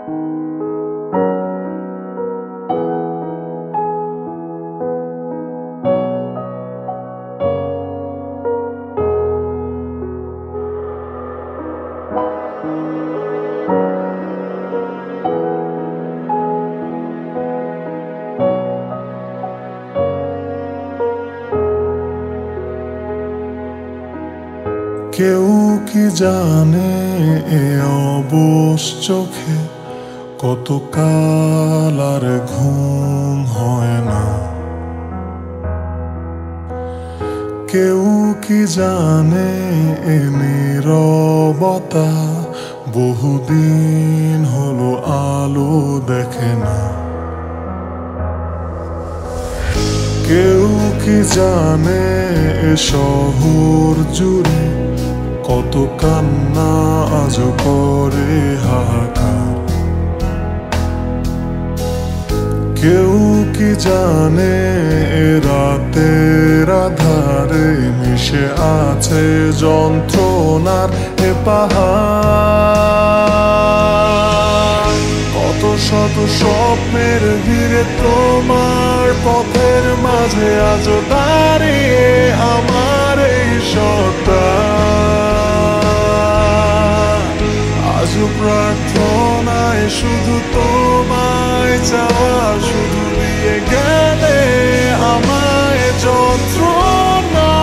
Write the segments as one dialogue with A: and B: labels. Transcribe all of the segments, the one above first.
A: কেউ কি জানে এ অবশ চোখে কত কাল আর ঘুম হয় না। কেউ কি জানে এ নীরবতা বহুদিন হলো আলো দেখে না। কেউ কি জানে এ শহর জুড়ে কত কান্না আজ করে হাহাকার। কেউ কি জানে এ রাতের আধারে মিশে আছে যন্ত্রণার এ পাহাড়। কত শত স্বপ্নের ভিড়ে তোমার পথের মাঝে আজ দাঁড়িয়ে আমার এই সত্তা। আজ প্রার্থনায় শুধু তোমায় চাওয়া, শুধু দিয়ে গেলে আমায় যন্ত্রণা।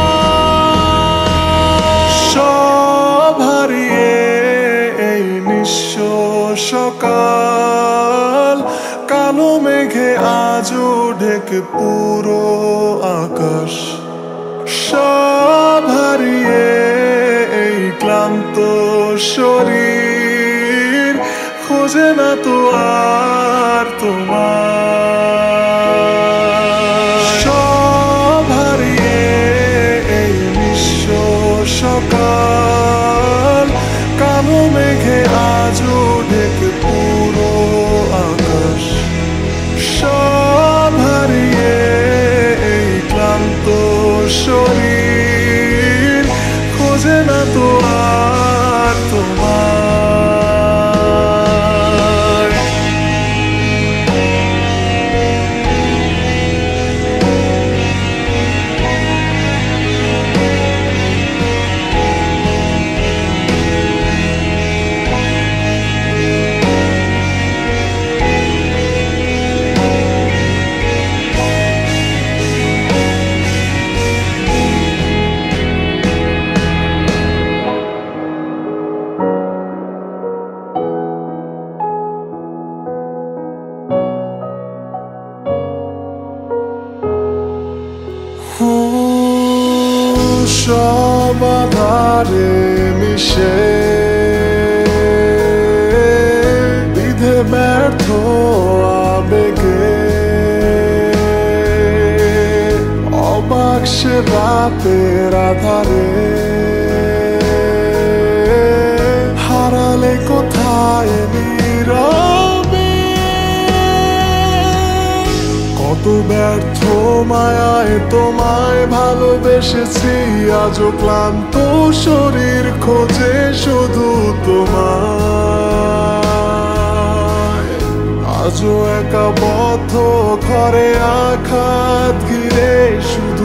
A: সব হারিয়ে এই নিঃস্ব সকাল, কালো মেঘে আজও ঢেকে পুরো আকাশ। সব হারিয়ে এই ক্লান্ত শরীর খোঁজে না তো আর তোমার। সব হারিয়ে এই নিঃস্ব সকাল, কালো মেঘে আজও ঢেকে পুরো আকাশ। সব হারিয়ে এই ক্লান্ত শরীর খোঁজে না তো আর তোমার। সব আধারে মিশে বিধে ব্যর্থ আবেগে অবাক সে রাতের আধারে হারালে কোথায় নীরবে। কত ব্যর্থ মায়ায় তোমায় ভালোবেসেছি, আজও ক্লান্ত শরীর খোঁজে শুধু তোমায়। আজও একা বদ্ধ ঘরে আঘাত ঘিরে শুধু